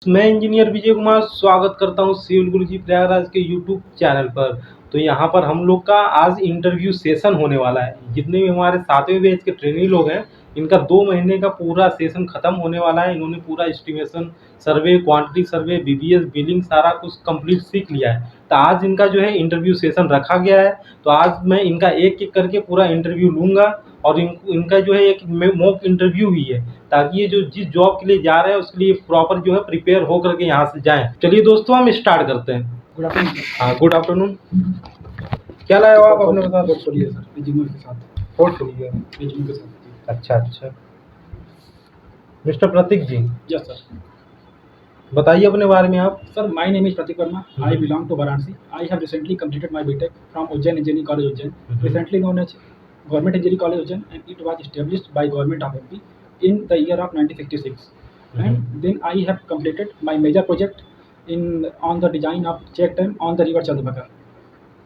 मैं इंजीनियर विजय कुमार स्वागत करता हूँ सिविल गुरुजी प्रयागराज के यूट्यूब चैनल पर। तो यहाँ पर हम लोग का आज इंटरव्यू सेशन होने वाला है। जितने भी हमारे 7वें बैच के ट्रेनी लोग हैं, इनका 2 महीने का पूरा सेशन खत्म होने वाला है। इन्होंने पूरा एस्टिमेशन सर्वे, क्वांटिटी सर्वे, बीबीएस, बिलिंग सारा कुछ कंप्लीट सीख लिया है। तो आज इनका जो है इंटरव्यू सेशन रखा गया है। तो आज मैं इनका एक-एक करके पूरा इंटरव्यू लूँगा और इनका जो है एक मॉक इंटरव्यू भी है, ताकि ये जो जिस जॉब के लिए जा रहे हैं उसके लिए प्रॉपर जो है प्रिपेयर हो करके यहाँ से जाएं। चलिए दोस्तों, हम स्टार्ट करते हैं। Good afternoon. हाँ, गुड आफ्टरनून। क्या लाए हो आप अपने साथ? पोर्टफोलियो सर, रिज्यूमे के साथ। पोर्टफोलियो रिज्यूमे के साथ। अच्छा अच्छा। Mister Prateek ji, yes sir. बताइए अपने बारे में आप। Sir, my name is Prateek Verma. I belong to Varanasi. I have recently completed my BTech from Ujjain Engineering College, Ujjain, recently known as Government Engineering College, Ujjain, and it was established by Government of MP in the year of 1966. And then I have completed my major project on the design of check dam on the river Chandbhaga.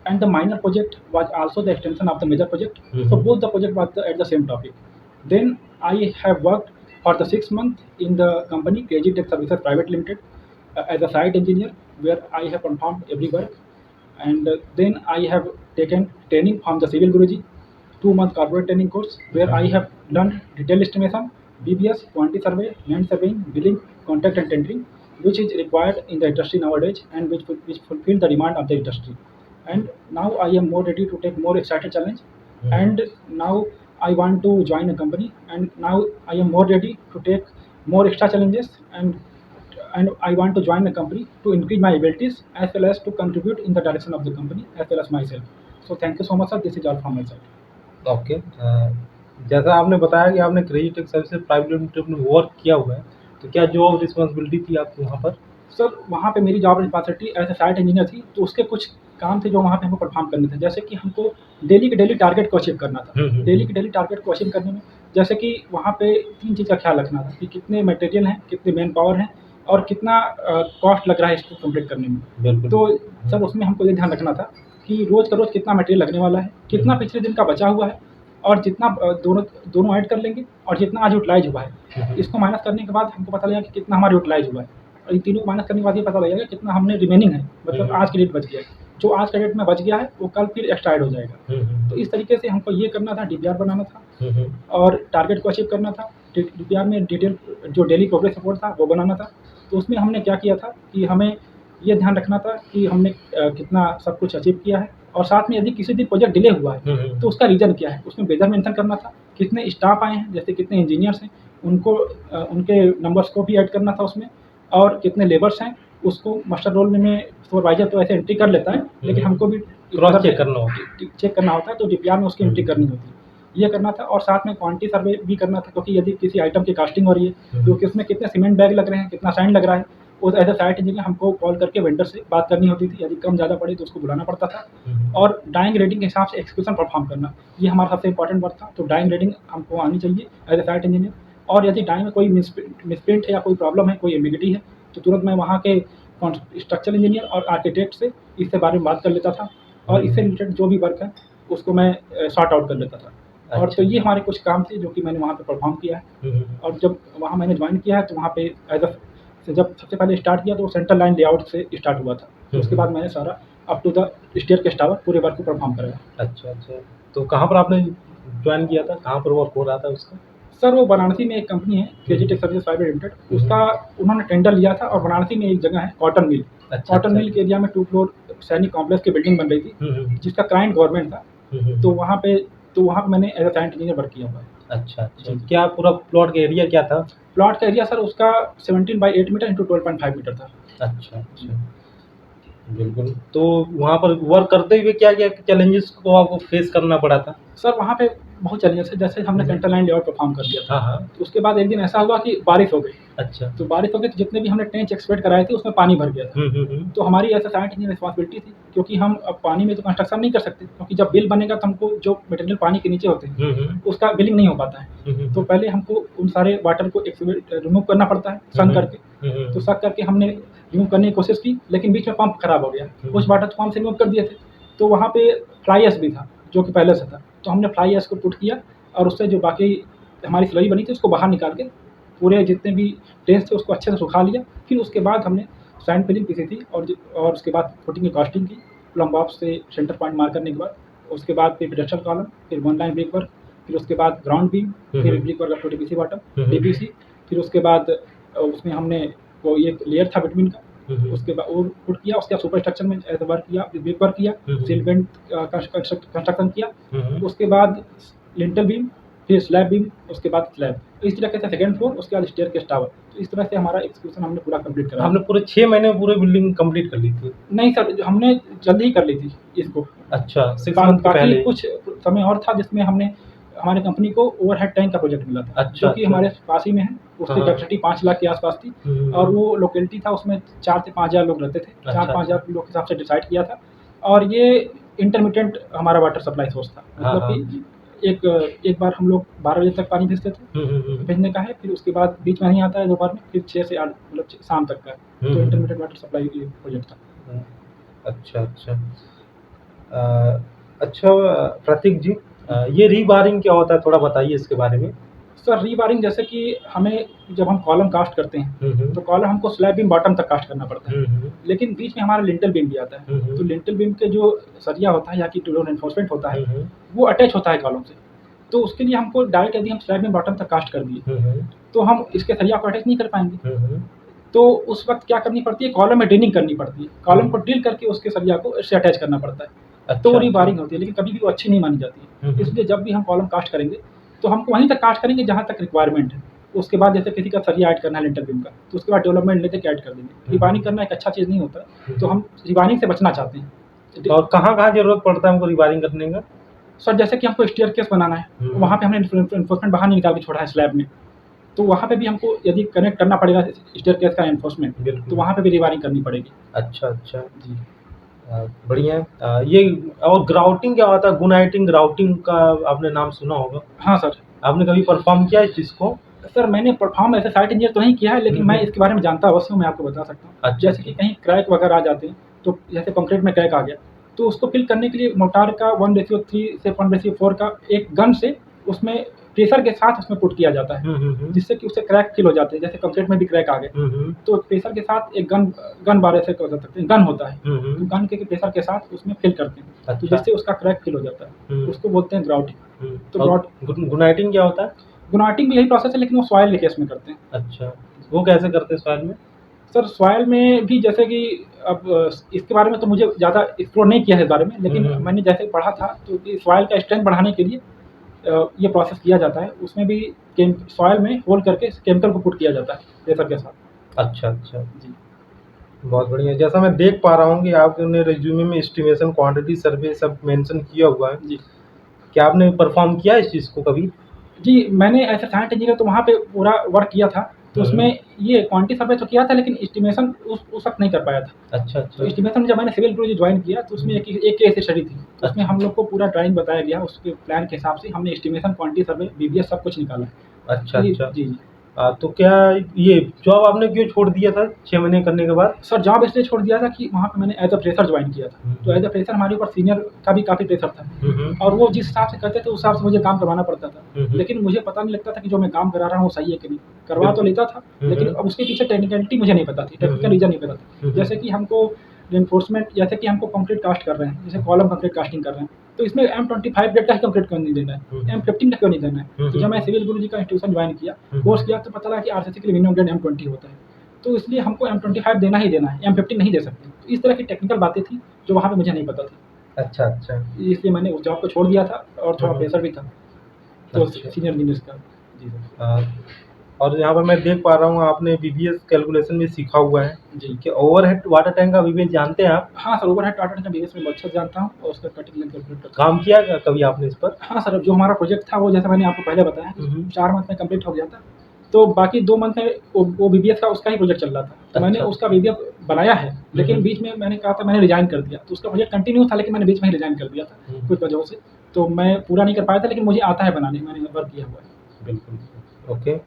And the minor project was also the extension of the major project. So both the project was at the same topic. Then I have worked for the 6 months in the company KG Tech Services Private Limited as a site engineer, where I have performed every work. And then I have taken training from the Civil Guruji, 2 month corporate training course, where I have learned detail estimation, BBS, quantity survey, land surveying, billing, contract and tendering, which is required in the industry nowadays, and which fulfill the demand of the industry. And now I am more ready to take more exciting challenge. And now I want to join a company, and now I am more ready to take more extra challenges, and I want to join a company to increase my abilities as well as to contribute in the direction of the company as well as myself. So thank you so much, sir. This is all from my side. Okay. जैसा आपने बताया कि आपने credit tech services private limited में work किया हुआ है, तो क्या जॉब रिस्पॉन्सिबिलिटी थी आपकी वहाँ पर? सर, वहाँ पे मेरी job responsibility as a site engineer थी, तो उसके कुछ काम थे जो वहाँ पे हमको परफॉर्म करने थे। जैसे कि हमको डेली के डेली टारगेट को अचीव करना था। डेली के डेली टारगेट को अचीव करने में जैसे कि वहाँ पे 3 चीज़ का ख्याल रखना था कि कितने मटेरियल हैं, कितने मैन पावर हैं, और कितना कॉस्ट लग रहा है इसको कंप्लीट करने में। बिल्कुल। तो सर, उसमें हमको ये ध्यान रखना था कि रोज़ का रोज़ कितना मटेरियल लगने वाला है, कितना पिछले दिन का बचा हुआ है, और जितना दोनों ऐड कर लेंगे, और जितना आज यूटिलाइज हुआ है, इसको माइनस करने के बाद हमको पता लगेगा कि कितना हमारा यूटिलाइज हुआ है। और इन तीनों को माइनस करने के बाद ये पता लगेगा कितना हमने रिमेनिंग है, मतलब आज के डेट बच गया है। जो आज का डेट में बच गया है वो कल फिर एक्स्ट्रा ऐड हो जाएगा। तो इस तरीके से हमको ये करना था, डीपीआर बनाना था और टारगेट को अचीव करना था। डीपीआर में डिटेल जो डेली प्रोग्रेस रिपोर्ट था वो बनाना था। तो उसमें हमने क्या किया था कि हमें ये ध्यान रखना था कि हमने कितना सब कुछ अचीव किया है, और साथ में यदि किसी दिन प्रोजेक्ट डिले हुआ है तो उसका रीज़न क्या है, उसमें बेजर मेंशन करना था। कितने स्टाफ आए हैं, जैसे कितने इंजीनियर्स हैं, उनको उनके नंबर्स को भी ऐड करना था उसमें, और कितने लेबर्स हैं उसको मास्टर रोल में सुपरवाइजर तो ऐसे एंट्री कर लेता है, लेकिन हमको भी क्रॉस चेक करना होता है। चेक करना होता है, तो डीपीआर में उसकी एंट्री करनी होती है। ये करना था, और साथ में क्वांटिटी सर्वे भी करना था, क्योंकि यदि किसी आइटम की कास्टिंग हो रही है तो किसमें कितने सीमेंट बैग लग रहे हैं, कितना सैंड लग रहा है, उस एज अ साइट इंजीनियर हमको कॉल करके वेंडर से बात करनी होती थी। यदि कम ज़्यादा पड़े तो उसको बुलाना पड़ता था। और डाइंग रेटिंग के हिसाब से एक्सक्यूशन परफॉर्म करना, ये हमारा सबसे इंपॉर्टेंट वर्क था। तो डाइंग रेटिंग हमको आनी चाहिए एज अ साइट इंजीनियर। और यदि डाइंग में कोई मिसप्रिंट है या कोई प्रॉब्लम है, कोई एम्बिगिटी है, तो तुरंत मैं वहाँ के स्ट्रक्चरल इंजीनियर और आर्किटेक्ट से इसके बारे में बात कर लेता था, और इससे रिलेटेड जो भी वर्क है उसको मैं सॉर्ट आउट कर लेता था। और तो ये हमारे कुछ काम थे जो कि मैंने वहाँ पे परफॉर्म किया है। और जब वहाँ मैंने ज्वाइन किया है तो वहाँ पे जब सबसे पहले स्टार्ट किया तो सेंट्रल लाइन लेआउट से स्टार्ट हुआ था। तो उसके बाद मैंने सारा up to the staircase tower पूरे वर्क को परफॉर्म कराया। अच्छा अच्छा। तो कहाँ पर आपने ज्वाइन किया था, कहाँ पर वर्क हो रहा था उसका? सर, वो वाराणसी में एक कंपनी है KG tech services private limited, उसका उन्होंने टेंडर लिया था। और वाराणसी में एक जगह है कॉटन मिल। अच्छा, कॉटन मिल के एरिया में 2 फ्लोर सैनिक कॉम्प्लेक्स की बिल्डिंग बन रही थी, जिसका क्लाइंट गवर्नमेंट था। तो वहाँ पे मैंने as a site engineer work किया हुआ है। अच्छा अच्छा। क्या पूरा प्लॉट का एरिया क्या था? प्लॉट का एरिया सर उसका 17 बाई 8 मीटर इंटू 12.5 मीटर था। अच्छा अच्छा। बिल्कुल। तो वहाँ पर वर्क करते हुए क्या क्या चैलेंजेस को आपको फेस करना पड़ा था? सर, वहाँ पे बहुत चैलेंजेस है। जैसे हमने सेंट्रल लाइन लेआउट परफॉर्म कर दिया था। हाँ हाँ। तो उसके बाद एक दिन ऐसा हुआ कि बारिश हो गई। अच्छा। तो बारिश हो गई तो जितने भी हमने ट्रेंच एक्सपेक्ट कराए थे उसमें पानी भर गया था। तो हमारी as a site engineer responsibility थी, क्योंकि हम अब पानी में तो कंस्ट्रक्शन नहीं कर सकते, क्योंकि जब बिल बनेगा तो हमको जो मटेरियल पानी के नीचे होते हैं उसका बिलिंग नहीं हो पाता है। तो पहले हमको उन सारे वाटर को रिमूव करना पड़ता है सक करके। तो सक करके हमने रिमूव करने की कोशिश की, लेकिन बीच में पंप खराब हो गया। कुछ वाटर तो पंप से रिमूव कर दिए थे। तो वहाँ पे फ्लाई ऐश भी था जो कि पहले से था। तो हमने फ्लाई ऐश को पुट किया, और उससे जो बाकी हमारी स्लरी बनी थी उसको बाहर निकाल के पूरे जितने भी टेस्ट थे उसको अच्छे से सुखा लिया। फिर उसके बाद हमने सैंड फिलिंग पीसी थी और उसके बाद फुटिंग की कास्टिंग की, प्लम बॉक्स से सेंटर पॉइंट मार्क करने के बाद। उसके बाद फिर पेडेस्टल कॉलम, फिर वन लाइन ब्रिक वर्क, फिर उसके बाद ग्राउंड बीम, फिर brick work up to DPC bottom, DPC. फिर उसके बाद उसमें हमने वो एक लेयर था बिटवीन का, उसके बाद वो पुट किया। उसके बाद सुपर स्ट्रक्चर में एज वर्क किया, फिर ब्रिक वर्क किया, सील पेंट कंस्ट्रक्शन किया। उसके बाद लिंटल बीम, फिर स्लैब बीम, उसके बाद स्लैब। तो इस तरीके से सेकंड फ्लोर, उसके बाद स्टेयरकेस टावर। तो इस तरह से हमारा एक्सक्यूशन हमने पूरा कंप्लीट करा। हमने पूरे 6 महीने में पूरे बिल्डिंग कंप्लीट कर ली थी? नहीं सर, हमने जल्दी ही कर ली थी इसको। अच्छा, 6 मंथ के बाकी पहले? कुछ समय और था जिसमें हमने हमारी कंपनी को ओवरहेड टैंक का प्रोजेक्ट मिला था, अच्छा, जो कि अच्छा। हमारे पास ही में है। उसकी हाँ। कैपेसिटी 5 लाख के आसपास थी और वो लोकेलिटी था, उसमें 4 से 5 हज़ार लोग रहते थे। अच्छा, 4-5 हज़ार अच्छा। लोग के हिसाब से डिसाइड किया था और ये इंटरमिटेंट हमारा वाटर सप्लाई सोर्स था। हाँ, मतलब हाँ। कि एक बार हम लोग 12 बजे तक पानी भेजते थे, भेजने का है, फिर उसके बाद बीच में नहीं आता है दोपहर में, फिर 6 से 8 मतलब शाम तक का है। तो इंटरमीडिएट वाटर सप्लाई ये प्रोजेक्ट था। अच्छा, अच्छा। अच्छा, प्रतीक जी, ये रीबारिंग क्या होता है, थोड़ा बताइए इसके बारे में? सर रीबारिंग जैसे कि हमें जब हम कॉलम कास्ट करते हैं तो कॉलम हमको स्लैब बीम बॉटम तक कास्ट करना पड़ता है, लेकिन बीच में हमारा लिंटल बीम भी आता है। तो लिंटल बीम के जो सरिया होता है या कि टू एनफोर्समेंट होता है, वो अटैच होता है कॉलम से। तो उसके लिए हमको डायरेक्ट यदि हम स्लैब बीम बॉटम तक कास्ट कर दिए तो हम इसके सरिया को अटैच नहीं कर पाएंगे। तो उस वक्त क्या करनी पड़ती है, कॉलम में ड्रिलिंग करनी पड़ती है। कॉलम को ड्रिल करके उसके सरिया को इससे अटैच करना पड़ता है। तो अच्छा, रीबारिंग होती है, लेकिन कभी भी वो अच्छी नहीं मानी जाती है। इसलिए जब भी हम कॉलम कास्ट करेंगे तो हम वहीं तक कास्ट करेंगे जहाँ तक रिक्वायरमेंट है। उसके बाद जैसे किसी का सरिया ऐड करना है लिंटर बीम का, तो उसके बाद डेवलपमेंट लेते ऐड कर देंगे। रिबारिंग करना एक अच्छा चीज़ नहीं होता, तो हम रिबारिंग से बचना चाहते हैं। और कहाँ-कहाँ ज़रूरत पड़ता है हमको रीबारिंग करने का? सर जैसे कि हमको स्टेयरकेस बनाना है, वहाँ पे हमने एनफोर्समेंट बाहर नहीं निकाल के छोड़ा है स्लैब में, तो वहाँ पे भी हमको यदि कनेक्ट करना पड़ेगा स्टेयरकेस का एनफोर्समेंट, तो वहाँ पे भी रिबारिंग करनी पड़ेगी। अच्छा, अच्छा। जी। बढ़िया है। ये और ग्राउटिंग क्या होता है? गुनाइटिंग, ग्राउटिंग का आपने नाम सुना होगा। हाँ सर। आपने कभी परफॉर्म किया है इस चीज़ को? सर मैंने परफॉर्म ऐसे साइट इंजीनियर तो नहीं किया है, लेकिन मैं इसके बारे में जानता अवश्य हूँ, मैं आपको बता सकता हूँ। अच्छा, जैसे कि कहीं क्रैक वगैरह आ जाते हैं, तो जैसे कंक्रीट में क्रैक आ गया, तो उसको फिल करने के लिए मोर्टार का 1:3 से 1:4 का एक गन से उसमें प्रेशर के साथ उसमें पुट किया जाता है, जिससे कि उससे क्रैक फिल हो जाते हैं। जैसे कंक्रीट में भी क्रैक आ गए, तो प्रेशर के साथ एक गन बार ऐसे कर सकते हैं, गन होता है, तो गन के प्रेशर के साथ उसमें फिल करते हैं, तो अच्छा। जिससे उसका क्रैक फिल हो जाता है, उसको बोलते हैं ग्राउटिंग। तो और गुनाइटिंग क्या होता है? गुनाइटिंग भी यही प्रोसेस है, लेकिन वो सॉइल के केस में करते हैं। अच्छा, वो कैसे करते हैं सॉइल में? सर सॉइल में भी जैसे कि अब इसके बारे में तो मुझे ज़्यादा एक्सप्लोर नहीं किया है इस बारे में, लेकिन मैंने जैसे पढ़ा था तो कि सॉइल का स्ट्रेंथ बढ़ाने के लिए ये प्रोसेस किया जाता है। उसमें भी सॉइल में होल करके केमिकल को पुट किया जाता है प्रेशर के साथ। अच्छा, अच्छा। जी। बहुत बढ़िया। जैसा मैं देख पा रहा हूँ कि आपने रिज्यूमे में एस्टिमेशन, क्वांटिटी सर्वे सब मेंशन किया हुआ है। जी। क्या आपने परफॉर्म किया है इस चीज़ को कभी? जी, मैंने एज़ अ साइंट इंजीनियर तो वहाँ पे पूरा वर्क किया था, तो उसमें ये क्वांटिटी सर्वे तो किया था, लेकिन एस्टिमेशन उस वक़्त नहीं कर पाया था। अच्छा, तो अच्छा। एस्टिमेशन जब मैंने सिविल इंजीनियरिंग ज्वाइन किया तो उसमें एक केस स्टडी थी। तो उसमें हम लोग को पूरा ड्राइंग बताया गया, उसके प्लान के हिसाब से हमने एस्टिमेशन, क्वांटिटी सर्वे, बीबीएस सब कुछ निकाला। अच्छा, जी, अच्छा। जी, जी। तो क्या ये जॉब आपने क्यों छोड़ दिया था 6 महीने करने के बाद? सर जॉब इसलिए छोड़ दिया था कि वहाँ पे मैंने एज़ अ फ्रेशर ज्वाइन किया था। तो एज़ अ फ्रेशर हमारे ऊपर सीनियर का भी काफ़ी प्रेशर था और वो जिस हिसाब से करते थे उस हिसाब से मुझे काम करवाना पड़ता था। लेकिन मुझे पता नहीं लगता था कि जो मैं काम करा रहा हूँ वो सही है कि नहीं। करवा तो लेता था, लेकिन अब उसके पीछे टेक्निकलिटी मुझे नहीं पता थी, टेक्निकल रीज़न नहीं पता था। जैसे कि हमको रिइंफोर्समेंट, जैसे कि हमको कंक्रीट कास्ट कर रहे हैं, जैसे कॉलम कंक्रीट कास्टिंग कर रहे हैं, तो इसमें M25 ग्रेड का ही कंक्रीट क्यों नहीं देना है, M15 का क्यों नहीं देना है। तो जब मैं सिविल गुरुजी का इंस्टीट्यूशन ज्वाइन किया, कोर्स किया, तो पता लगा कि आरसीसी के लिए मिनिमम ग्रेड M20 होता है। तो इसलिए हमको M25 देना ही देना है, M15 नहीं दे सकते। तो इस तरह की टेक्निकल बातें थी जो वहाँ पे मुझे नहीं पता थी। अच्छा, अच्छा। इसलिए मैंने उस जॉब को छोड़ दिया था और थोड़ा प्रेशर भी था तो अच्छा। सीनियर इंजीनियर्स का। जी सर। और यहाँ पर मैं देख पा रहा हूँ आपने बीबीएस कैलकुलेशन भी सीखा हुआ है जी। कि ओवरहेड वाटर टैंक का बीबीएस जानते हैं आप? हाँ सर, ओवरहेड वाटर टैंक का बीबीएस में बहुत अच्छे से जानता हूँ और उसका कटिंग लेंथ कैलकुलेट करता काम किया क्या कभी आपने इस पर? हूँ। हाँ सर, जो हमारा प्रोजेक्ट था वो जैसे मैंने आपको पहले बताया 4 मंथ में कंप्लीट हो गया था। तो बाकी 2 मंथ में वो बीबीएस का उसका ही प्रोजेक्ट चल रहा था। तो मैंने अच्छा। उसका बीबीएस बनाया है, लेकिन बीच में मैंने कहा था मैंने रिज़ाइन कर दिया। तो उसका प्रोजेक्ट कंटिन्यू था, लेकिन मैंने बीच में ही रिज़ाइन कर दिया था कुछ वजहों से। तो मैं पूरा नहीं कर पाया था, लेकिन मुझे आता है बनाने, मैंने वर्क किया हुआ है। बिल्कुल। ओके।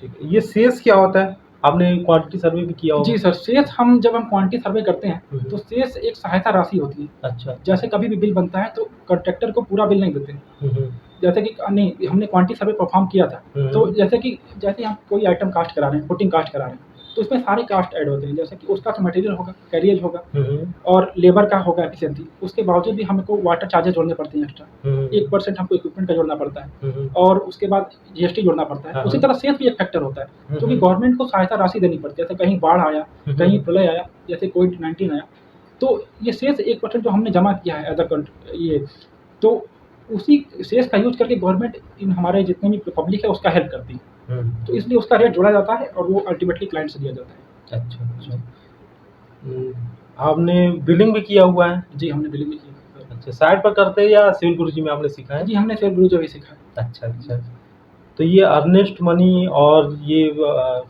ठीक है। ये सेस क्या होता है? आपने क्वांटिटी सर्वे भी किया होगा? जी सर, शेष जब हम क्वांटिटी सर्वे करते हैं तो शेष एक सहायता राशि होती है। अच्छा। जैसे कभी भी बिल बनता है तो कॉन्ट्रैक्टर को पूरा बिल नहीं देते हैं। जैसे कि नहीं, हमने क्वांटिटी सर्वे परफॉर्म किया था। तो जैसे हम कोई आइटम कास्ट करा रहे हैं, पुटिंग कास्ट करा रहे हैं, तो उसमें सारे कास्ट ऐड होते हैं। जैसे कि उसका तो मटेरियल होगा, कैरियज होगा और लेबर का होगा एफिशिएंसी। उसके बावजूद भी हमको वाटर चार्जेस जोड़ने पड़ते हैं एक्स्ट्रा। 1% हमको इक्विपमेंट का जोड़ना पड़ता है और उसके बाद जीएसटी जोड़ना पड़ता है। हाँ, उसी तरह सेस भी एक फैक्टर होता है, क्योंकि गवर्नमेंट को सहायता राशि देनी पड़ती है। जैसे कहीं बाढ़ आया, कहीं प्रलय आया, जैसे कोविड-19 आया, तो ये शेष 1% जो हमने जमा किया है एज अ ये, तो उसी शेष का यूज़ करके गवर्नमेंट इन हमारे जितने भी पब्लिक है उसका हेल्प करती है। तो इसलिए उसका रेट जोड़ा जाता है और वो अल्टीमेटली क्लाइंट से दिया जाता है। अच्छा, अच्छा। हुँ, आपने बिलिंग भी किया हुआ है? जी, हमने बिलिंग भी की है। अच्छा, साइट पर करते हैं या सिविल गुरुजी में आपने सीखा है? जी, हमने सिर्फ गुरुजी भी सीखा है। अच्छा, अच्छा। तो ये अर्नेस्ट मनी और ये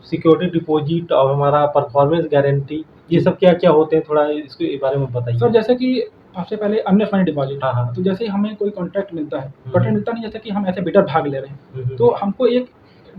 सिक्योरिटी डिपॉज़िट और हमारा परफॉर्मेंस गारंटी, ये जी। सब क्या-क्या होते हैं? थोड़ा इसके बारे में बताइए। सर जैसे कि सबसे पहले अर्नेस्ट मनी डिपॉज़िट। हाँ, हाँ। तो जैसे ही हमें कोई कॉन्ट्रैक्ट मिलता है, हुँ, कॉन्ट्रैक्ट हुँ। मिलता नहीं, जैसे कि हम ऐसे बिडर भाग ले रहे हैं, हुँ, तो हुँ। हमको एक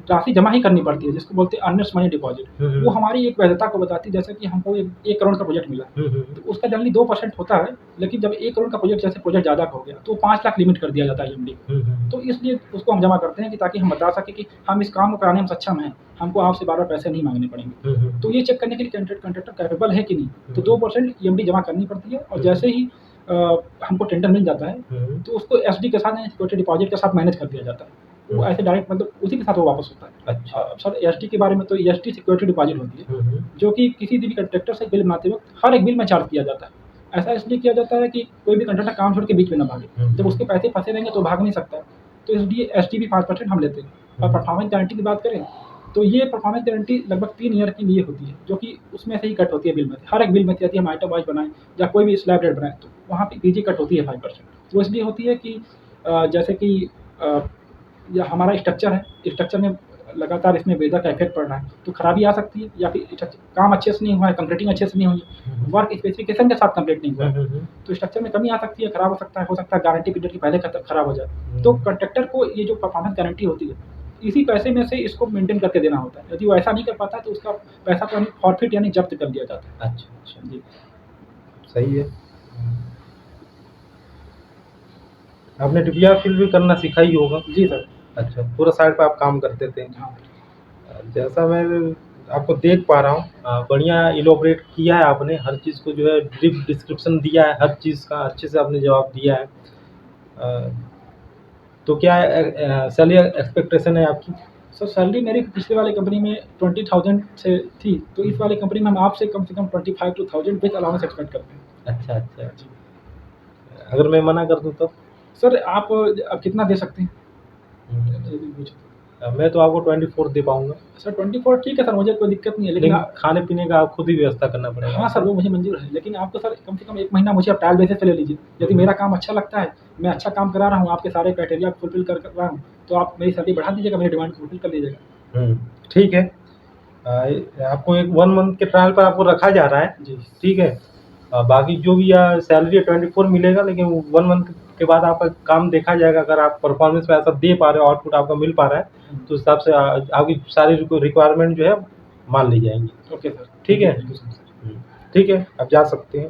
राशि जमा ही करनी पड़ती है जिसको बोलते हैं अर्नेस्ट मनी डिपॉज़िट। हुँ, हुँ। वो हमारी एक वैधता को बताती है। जैसे कि हमको 1 करोड़ का प्रोजेक्ट मिला, हुँ, हुँ। तो उसका जनरली 2% होता है, लेकिन जब 1 करोड़ का प्रोजेक्ट जैसे प्रोजेक्ट ज़्यादा का हो गया, तो 5 लाख लिमिट कर दिया जाता है ईएमडी। हुँ, हुँ। तो इसलिए उसको हम जमा करते हैं कि ताकि हम बता सकें कि हम इस काम को कराने में सक्षम हैं, हमको आपसे बार-बार पैसे नहीं माँगने पड़ेंगे। हुँ, हुँ। तो ये चेक करने के लिए कॉन्ट्रैक्टर कैपेबल है कि नहीं, तो 2% ईएमडी जमा करनी पड़ती है और जैसे ही हमको टेंडर मिल जाता है, हुँ। तो उसको एसडी के साथ यानी सिक्योरिटी डिपॉज़िट के साथ मैनेज कर दिया जाता है। वो ऐसे डायरेक्ट मतलब उसी के साथ वो वापस होता है। अच्छा। सर एसडी के बारे में तो एसडी सिक्योरिटी डिपॉज़िट होती है, हुँ, हुँ। जो कि किसी भी कॉन्ट्रैक्टर से बिल बनाते वक़्त हर एक बिल में चार्ज किया जाता है। ऐसा इसलिए किया जाता है कि कोई भी कॉन्ट्रैक्टर काम छोड़ के बीच में ना भागे। जब उसके पैसे फँसे रहेंगे तो भाग नहीं सकता है। तो इसलिए एसडी भी 5% हम लेते हैं। और परफॉर्मेंस गारंटी की बात करें, तो ये परफॉर्मेंस गारंटी लगभग 3 ईयर के लिए होती है, जो कि उसमें से ही कट होती है बिल में से। हर एक बिल में से यदि हम आइटम वाइज़ बनाएँ या कोई भी स्लैब रेट बनाएँ, तो वहाँ पे पीजी कट होती है 5%। वो इसलिए होती है कि जैसे कि अ, या हमारा स्ट्रक्चर है, स्ट्रक्चर में लगातार इसमें वेदर का इफ़ेक्ट पड़ रहा है, तो खराबी आ सकती है या फिर काम अच्छे से नहीं हुआ है, कंक्रीटिंग अच्छे से नहीं हुई है, वर्क स्पेसिफिकेशन के साथ कंप्लीट नहीं हुआ है, तो स्ट्रक्चर में कमी आ सकती है, खराब हो सकता है गारंटी पीरियड के पहले खराब हो जाए। तो कॉन्ट्रैक्टर को ये जो परफॉर्मेंस गारंटी होती है, इसी पैसे में से इसको मेंटेन करके देना होता है। यदि वो ऐसा नहीं कर पाता है, तो उसका पैसा तो यानी फॉरफिट यानी जब्त कर दिया जाता है। अच्छा, अच्छा। जी। सही है। आपने डीपीआर फिल भी करना सीखा ही होगा? जी सर। अच्छा, पूरा साइट पे आप काम करते थे। हाँ। जैसा मैं आपको देख पा रहा हूँ, बढ़िया इलैबोरेट किया है आपने, हर चीज़ को जो है ब्रीफ डिस्क्रिप्शन दिया है, हर चीज़ का अच्छे से आपने जवाब दिया है। तो क्या सैलरी एक्सपेक्टेशन है आपकी? सर सैलरी मेरी पिछले वाली कंपनी में 20,000 से थी, तो इस वाली कंपनी में हम आपसे कम से कम 25 टू 1000 विद अलाउंस एक्सपेक्ट करते हैं। अच्छा, अच्छा। अगर मैं मना कर दूँ तब? सर आप कितना दे सकते हैं? मैं तो आपको 24 दे पाऊँगा। सर 24 ठीक है सर, मुझे कोई दिक्कत नहीं है, लेकिन लेकिन खाने-पीने का आप खुद ही व्यवस्था करना पड़ेगा। हाँ सर, वो मुझे मंज़ूर है, लेकिन आपको सर कम से कम 1 महीना मुझे आप ट्रायल बेसिस पे ले लीजिए। यदि मेरा काम अच्छा लगता है, मैं अच्छा काम करा रहा हूँ, आपके सारे क्राइटेरिया फुलफ़िल कर रहा हूँ, तो आप मेरी सैलरी बढ़ा दीजिएगा, मेरी डिमांड को फुलफ़िल कर लीजिएगा। ठीक है। आपको एक 1 मंथ के ट्रायल पर आपको रखा जा रहा है, जी। ठीक है? बाकी जो भी सैलरी 24 मिलेगा, लेकिन 1 मंथ के बाद आपका काम देखा जाएगा। अगर आप परफॉर्मेंस में ऐसा दे पा रहे हो, आउटपुट आपका मिल पा रहा है, तो उस हिसाब से आपकी सारी रिक्वायरमेंट जो है मान ली जाएँगी। Okay sir. ठीक है? Thank you so much sir. ठीक है, आप जा सकते हैं।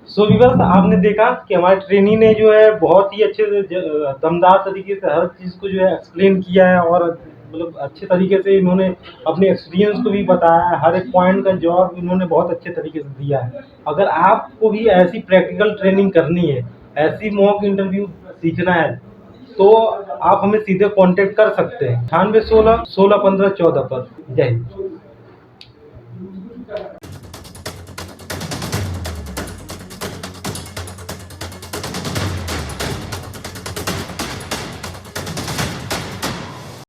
सो व्यूअर्स, आपने देखा कि हमारे ट्रेनी ने जो है बहुत ही अच्छे से दमदार तरीके से हर चीज़ को जो है एक्सप्लेन किया है और मतलब अच्छे तरीके से इन्होंने अपने एक्सपीरियंस को भी बताया है। हर एक पॉइंट का जवाब इन्होंने बहुत अच्छे तरीके से दिया है। अगर आपको भी ऐसी प्रैक्टिकल ट्रेनिंग करनी है, ऐसी मॉक इंटरव्यू सीखना है, तो आप हमें सीधे कॉन्टैक्ट कर सकते हैं 9816 16 15 14 पर। जय हिंद।